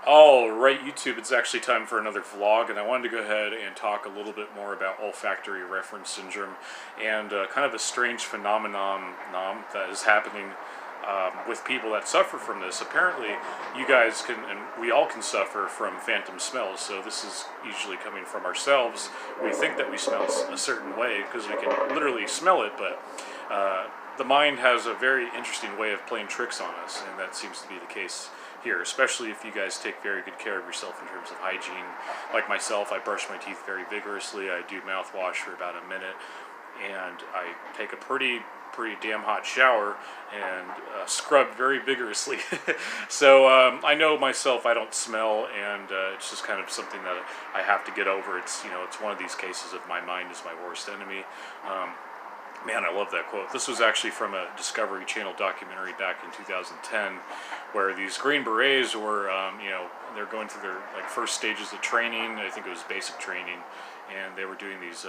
Alright, YouTube, it's actually time for another vlog, and I wanted to go ahead and talk a little bit more about olfactory reference syndrome and kind of a strange phenomenon that is happening with people that suffer from this. Apparently, you guys can, and we all can suffer from phantom smells, so this is usually coming from ourselves. We think that we smell a certain way because we can literally smell it, but the mind has a very interesting way of playing tricks on us, and that seems to be the case here, especially if you guys take very good care of yourself in terms of hygiene. Like myself, I brush my teeth very vigorously. I do mouthwash for about a minute, and I take a pretty damn hot shower and scrub very vigorously. So I know myself, I don't smell, and it's just kind of something that I have to get over. It's it's one of these cases of my mind is my worst enemy. Man, I love that quote. This was actually from a Discovery Channel documentary back in 2010, where these Green Berets were, they're going through their first stages of training. I think it was basic training, and they were doing these,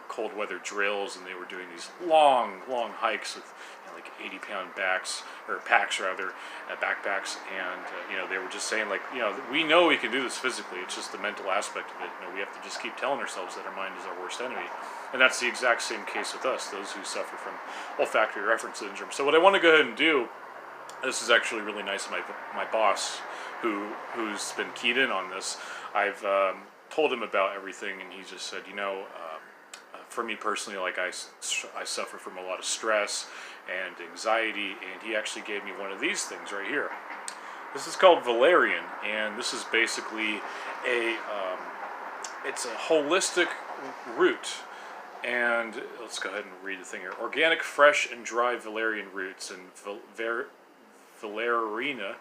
cold weather drills, and they were doing these long hikes with like 80-pound packs, backpacks, and they were just saying we know we can do this physically. It's just the mental aspect of it. We have to just keep telling ourselves that our mind is our worst enemy. And that's the exact same case with us, those who suffer from olfactory reference syndrome. So what I want to go ahead and do, this is actually really nice of my boss, who's been keyed in on this. I've told him about everything, and he just said, for me personally, I suffer from a lot of stress and anxiety, and he actually gave me one of these things right here. This is called Valerian, and this is basically it's a holistic root. And let's go ahead and read the thing here. Organic, fresh, and dry valerian roots and Valeriana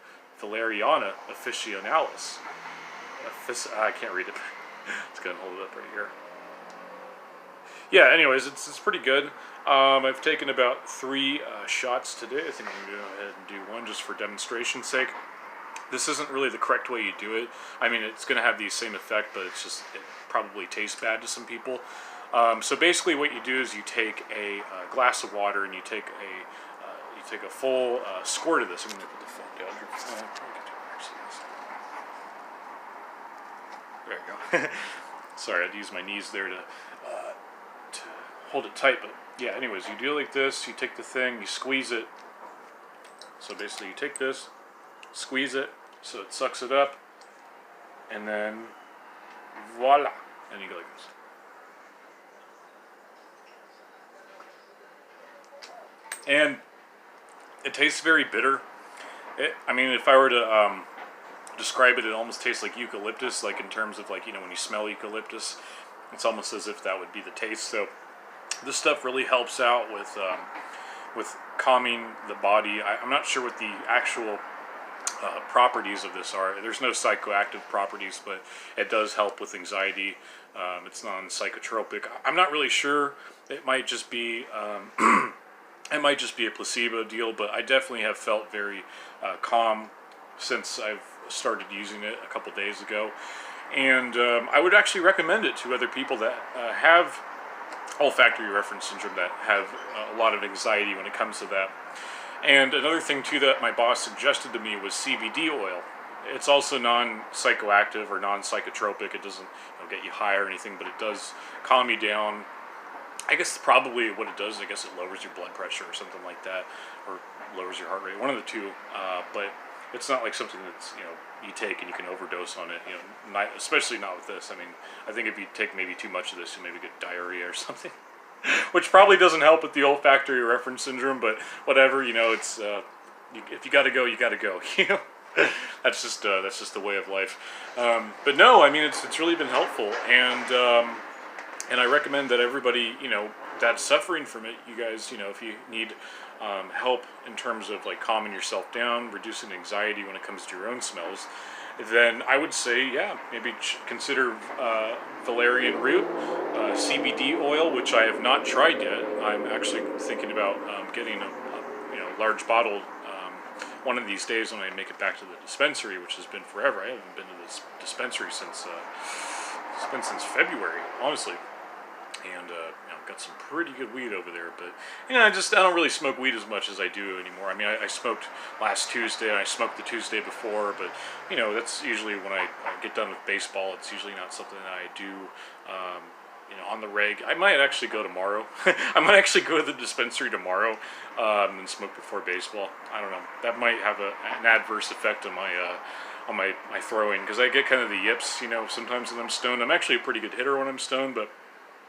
officinalis. I can't read it. Let's go ahead and hold it up right here. Yeah, anyways, it's pretty good. I've taken about 3 shots today. I think I'm going to go ahead and do one just for demonstration's sake. This isn't really the correct way you do it. I mean, it's going to have the same effect, but it probably tastes bad to some people. So basically what you do is you take a glass of water and you take a full squirt of this. I'm going to put the phone down here. There you go. Sorry, I had to use my knees there to hold it tight. But yeah, anyways, you do it like this. You take the thing, you squeeze it. So basically you take this, squeeze it so it sucks it up, and then voila. And you go like this. And it tastes very bitter. I mean, if I were to describe it, it almost tastes like eucalyptus, like in terms of when you smell eucalyptus, it's almost as if that would be the taste. So this stuff really helps out with calming the body. I'm not sure what the actual properties of this are. There's no psychoactive properties, but it does help with anxiety. It's non-psychotropic. I'm not really sure. It might just be it might just be a placebo deal, but I definitely have felt very calm since I've started using it a couple days ago. And I would actually recommend it to other people that have olfactory reference syndrome, that have a lot of anxiety when it comes to that. And another thing too that my boss suggested to me was CBD oil. It's also non-psychoactive or non-psychotropic. It doesn't get you high or anything, but it does calm you down. I guess probably what it does, it lowers your blood pressure or something like that, or lowers your heart rate, one of the two. But it's not like something that's you take and you can overdose on it. Especially not with this. I mean, I think if you take maybe too much of this, you maybe get diarrhea or something, which probably doesn't help with the olfactory reference syndrome. But whatever, it's if you got to go, you got to go. That's just the way of life. But no, I mean it's really been helpful, and I recommend that everybody, that's suffering from it, you guys, if you need help in terms of calming yourself down, reducing anxiety when it comes to your own smells, then I would say, yeah, maybe consider valerian root, CBD oil, which I have not tried yet. I'm actually thinking about getting a large bottle one of these days when I make it back to the dispensary, which has been forever. I haven't been to this dispensary since it's been since February, honestly. and got some pretty good weed over there. But I don't really smoke weed as much as I do anymore. I mean, I smoked last Tuesday and I smoked the Tuesday before, but that's usually when I get done with baseball. It's usually not something that I do. On the reg. I might actually go tomorrow. I might actually go to the dispensary tomorrow and smoke before baseball. I don't know. That might have an adverse effect on my throwing, because I get kind of the yips, sometimes when I'm stoned. I'm actually a pretty good hitter when I'm stoned, but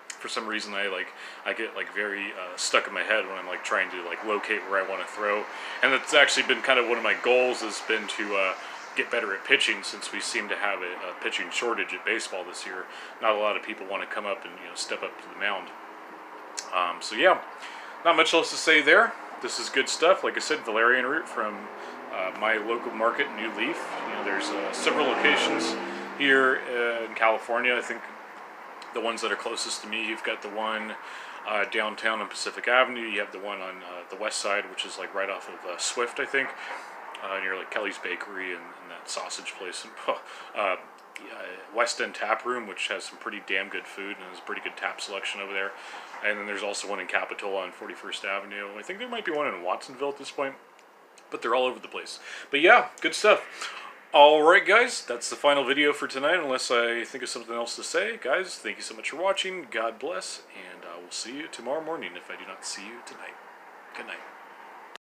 for some reason I get very stuck in my head when I'm trying to locate where I want to throw. And that's actually been kind of one of my goals, has been to get better at pitching, since we seem to have a pitching shortage at baseball this year. Not a lot of people want to come up and step up to the mound. So yeah, not much else to say there. This is good stuff. Like I said, Valerian root from my local market, New Leaf. There's several locations here in California. I think the ones that are closest to me, you've got the one downtown on Pacific Avenue. You have the one on the west side, which is right off of Swift, I think, near Kelly's Bakery and that sausage place. And West End Tap Room, which has some pretty damn good food and has a pretty good tap selection over there. And then there's also one in Capitola on 41st Avenue. I think there might be one in Watsonville at this point, but they're all over the place. But yeah, good stuff. Alright guys, that's the final video for tonight, unless I think of something else to say. Guys, thank you so much for watching. God bless, and I will see you tomorrow morning if I do not see you tonight. Good night.